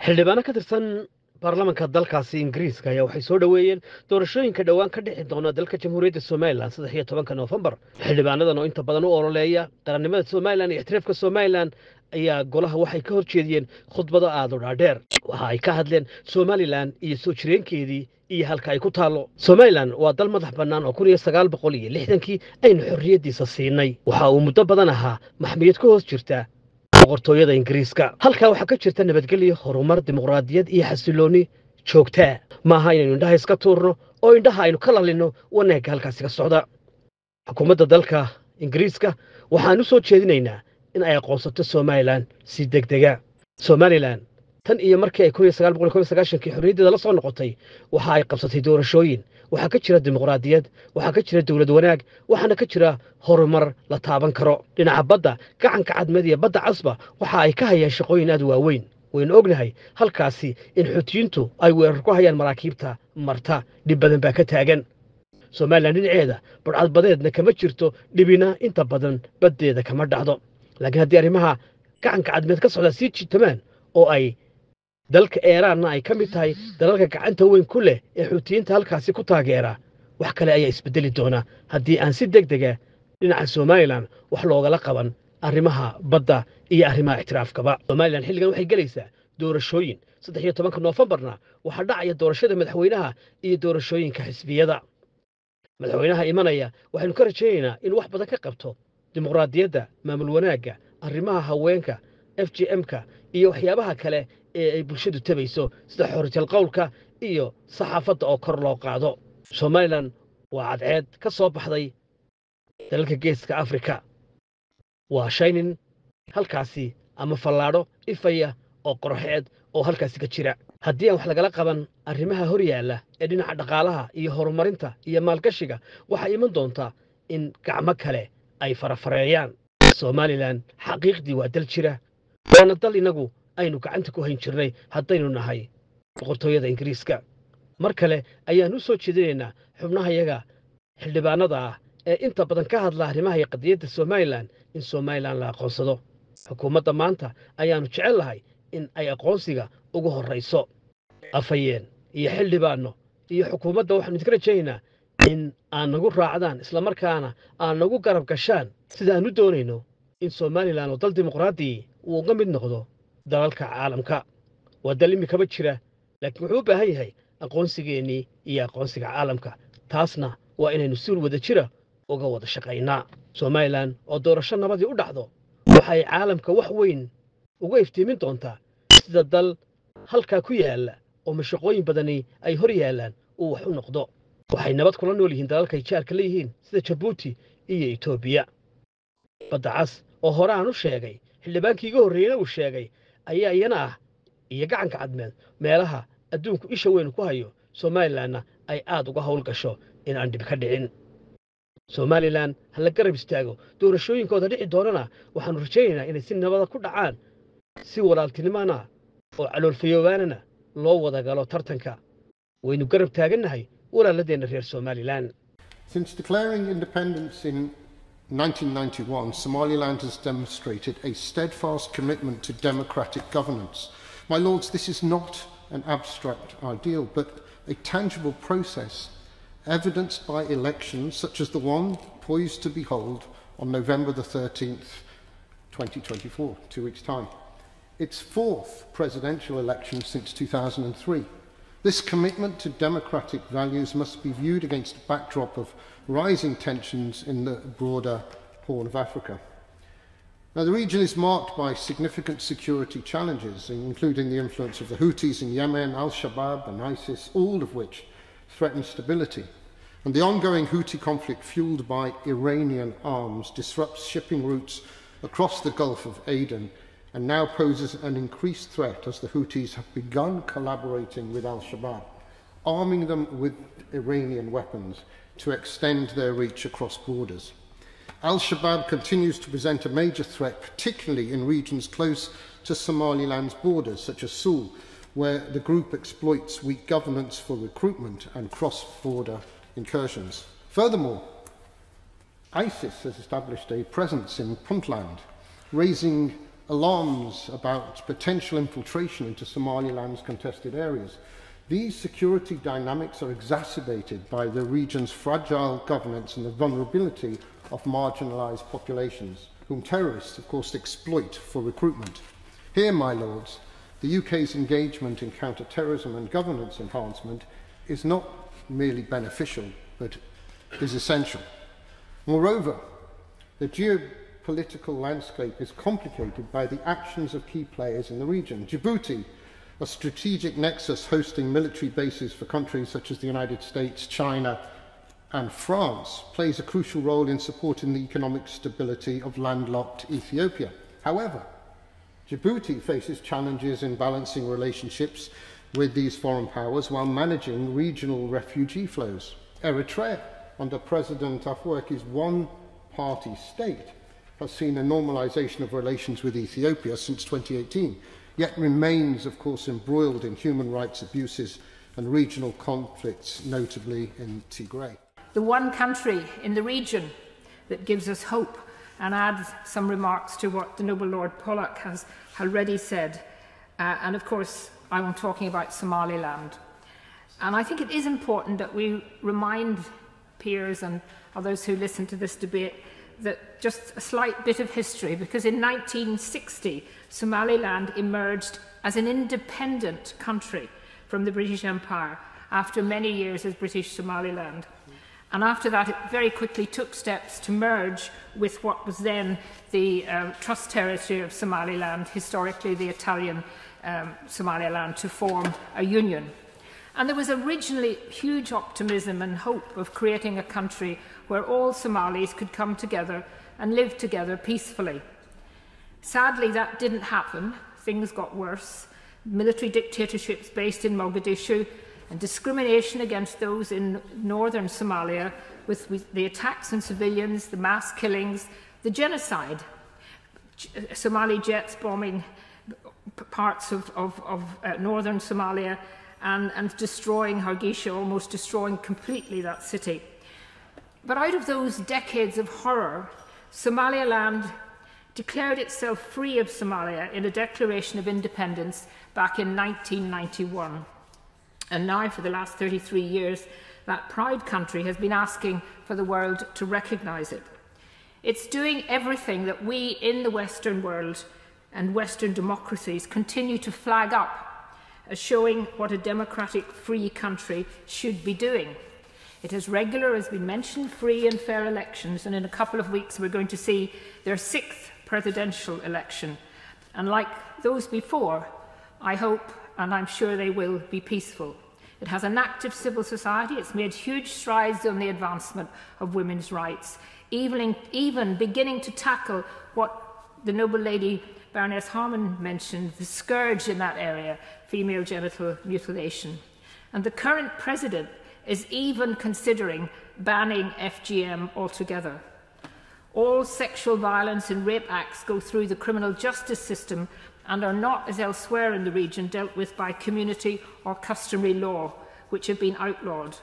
Xildhibaano ka tirsan Baarlamaanka Dalka Ingiriiska ayaa waxay soo dhaweeyeen doorashooyinka dhawaan ka dhici doona dalka Jamhuuriyadda Somaliland 13 Noofambar. Xildhibaanadan oo inta badan u ololeeya qarannimada Somaliland iyo ixtiraafka Somaliland ayaa golaha waxay ka horjeediyeen khudbado aad u dhaadheer. Waxa ay ka hadleen Somaliland iyo soo jireenkeedii iyo halka ay ku taalo. Somaliland waa dal madax bannaan oo 1960kii aynu xorriyadiisa siinay. Waxa uu muddo badan ahaa maxmiyad ka hoos jirta boqortooyada Ingiriiska. Halka waxa ka jirta nabadgelyo, horumar, dimuqraadiyad iyo xasilooni joogta. Maaha inaynu indhaha iska tuurno oo indhaha aynu ka lalino wanaagga halkaasi ka socda. Xukuumadda dalka Ingiriiska waxaan u soo jeedinaynaa in ay aqoonsato Somaliland si degdega. Somaliland tan iyo markii ay 1990kii xorriyadda la soo noqotay waxa ay qabsatay doorashooyin. Waxa ka jira dimuqraadiyad, waxa ka jira dawlad wanaag, waxaana ka jira horumar la taaban karo. Dhinaca badda, gacanka cadmeed iyo badda casba waxa ay ka hayaan shaqooyin aad waaweyn. Waynu ognahay halkaasi in xuutiyiintu ay weerar ku hayaan maraakiibta marta dhib badan baa ka taagan. Somaliland dhinaceeda burcad badeedna kama jirto, dhibina inta badan baddeeda kama dhacdo. Laakiin haddii arrimaha gacanka cadmeed ka socda sii jitamaan oo ay dalka Iiraanna ay ka mid tahay dalalka gacanta weyn ku leh ee xuutiyiinta halkaasi ku taageera, wax kale ayaa isbedeli doona haddii aan si degdega dhinaca Somaliland wax loogala qaban arrimaha badda iyo arrimaha ixtiraafkaba. Somaliland xilligan waxay gelaysaa doorashooyin 13 Noofambarna waxaa dhacaya doorashada madaxweynaha iyo doorashooyinka xisbiyada. Madaxweynaha imanaya waxaynu ka rajaynaynaa in wax badan ka qabto dimuqraadiyadda, maamul wanaagga, arrimaha haweenka, FGM-ka iyo waxyaabaha kale ee ay bulshadu tabayso sida xorriyadda qowlka iyo saxaafadda oo kor loo qaado. Somaliland waa cadceed ka soo baxday dalalka Geeska Afrika. waa shaynin halkaasi ama fallaadho ifaya oo qorxeed oo halkaasi ka jira. Haddii aan wax lagala qaban arrimaha hor yaalla ee dhinaca dhaqaalaha iyo horumarinta iyo maalgashiga, waxay iman doontaa in gacmo kale ay farafareeyaan. Somaliland xaqiiqdii waa dal jira, waana dal inagu aynu gacanta ku hayn jirnay haddaynu nahay boqortooyada Ingiriiska. Mar kale ayaan u soo jeedinaynaa xubnahayaga xildhibaanada ah ee inta badan ka hadla arrimaha qadiyadda Somaliland in Somaliland la aqoonsado. Xukuumadda maanta ayaanu jecel lahay in ay aqoonsiga ugu horreyso. Afayeen iyo xildhibaano iyo xukuumadda waxaanu idinka rajaynaynaa in aan nagu raacdaan isla markaana aan nagu garab gashaan sida aanu doonayno in Somaliland oo dal dimuqraadi uu uga mid noqdo dalalka caalamka. Waa dal imikaba jira, laakiin wuxuu u baahan yahay aqoonsigeennii iyo aqoonsiga caalamka. Taasna waa inaynu si wada jira uga wada shaqaynaa. Somaliland oo doorasho nabadii u dhacdo waxay caalamka wax weyn uga iftiimin doontaa sida dal halka ku yaala oo mashaqooyin badani ay hor yaalaan uu wax u noqdo. Waxay nabad kula nool yihiin dalalka jaarka leeyihiin sida Djibouti iyo Ethiopia. Badda cas oo hore aan u sheegay, xildhibaankii iga horreeyayna uu sheegay, ayaa iyana ah iyo gacanka cadmeed meelaha adduunku isha weyn ku hayo. Somalilandna ay aad uga hawl gasho in aan dhib ka dhicin. Somaliland ha la garab istaago doorashooyinkooda dhici doonana waxaanu rajaynaynaa inay si nabada ku dhacaan, si walaaltinimana oo caloolfayoobaanana loo wada galo tartanka. Waynu garab taagannahay walaaladeenna reer Somaliland. Since declaring independence in 1991, Somaliland has demonstrated a steadfast commitment to democratic governance. My Lords, this is not an abstract ideal, but a tangible process evidenced by elections such as the one poised to be held on November the 13th, 2024, 2 weeks' time. Its fourth presidential election since 2003. This commitment to democratic values must be viewed against a backdrop of rising tensions in the broader Horn of Africa. Now, the region is marked by significant security challenges, including the influence of the Houthis in Yemen, Al-Shabaab and ISIS, all of which threaten stability. And the ongoing Houthi conflict, fueled by Iranian arms, disrupts shipping routes across the Gulf of Aden and now poses an increased threat as the Houthis have begun collaborating with Al-Shabaab, arming them with Iranian weapons to extend their reach across borders. Al-Shabaab continues to present a major threat, particularly in regions close to Somaliland's borders, such as Sool, where the group exploits weak governance for recruitment and cross-border incursions. Furthermore, ISIS has established a presence in Puntland, raising alarms about potential infiltration into Somaliland's contested areas. These security dynamics are exacerbated by the region's fragile governance and the vulnerability of marginalised populations, whom terrorists, of course, exploit for recruitment. Here, my lords, the UK's engagement in counter-terrorism and governance enhancement is not merely beneficial, but is essential. Moreover, the geopolitical landscape is complicated by the actions of key players in the region. Djibouti, a strategic nexus hosting military bases for countries such as the United States, China, and France, plays a crucial role in supporting the economic stability of landlocked Ethiopia. However, Djibouti faces challenges in balancing relationships with these foreign powers while managing regional refugee flows. Eritrea, under President Afwerki's one-party state, has seen a normalisation of relations with Ethiopia since 2018, yet remains, of course, embroiled in human rights abuses and regional conflicts, notably in Tigray. The one country in the region that gives us hope, and adds some remarks to what the Noble Lord Pollock has already said. And of course, I'm talking about Somaliland. And I think it is important that we remind peers and others who listen to this debate that just a slight bit of history, because in 1960, Somaliland emerged as an independent country from the British Empire after many years as British Somaliland. And after that, it very quickly took steps to merge with what was then the trust territory of Somaliland, historically the Italian Somaliland, to form a union. And there was originally huge optimism and hope of creating a country where all Somalis could come together and live together peacefully. Sadly, that didn't happen. Things got worse. Military dictatorships based in Mogadishu, and discrimination against those in northern Somalia, with the attacks on civilians, the mass killings, the genocide, Somali jets bombing parts of northern Somalia and destroying Hargeisa, almost destroying completely that city. But out of those decades of horror, Somaliland declared itself free of Somalia in a declaration of independence back in 1991. And now, for the last 33 years, that proud country has been asking for the world to recognise it. It's doing everything that we in the Western world and Western democracies continue to flag up as showing what a democratic, free country should be doing. It has regular, as been mentioned, free and fair elections, and in a couple of weeks we're going to see their 6th presidential election. And like those before, I hope, and I'm sure they will, be peaceful. It has an active civil society. It's made huge strides on the advancement of women's rights, even beginning to tackle what the Noble Lady Baroness Harman mentioned, the scourge in that area, female genital mutilation. And the current president is even considering banning FGM altogether. All sexual violence and rape acts go through the criminal justice system and are not, as elsewhere in the region, dealt with by community or customary law, which have been outlawed.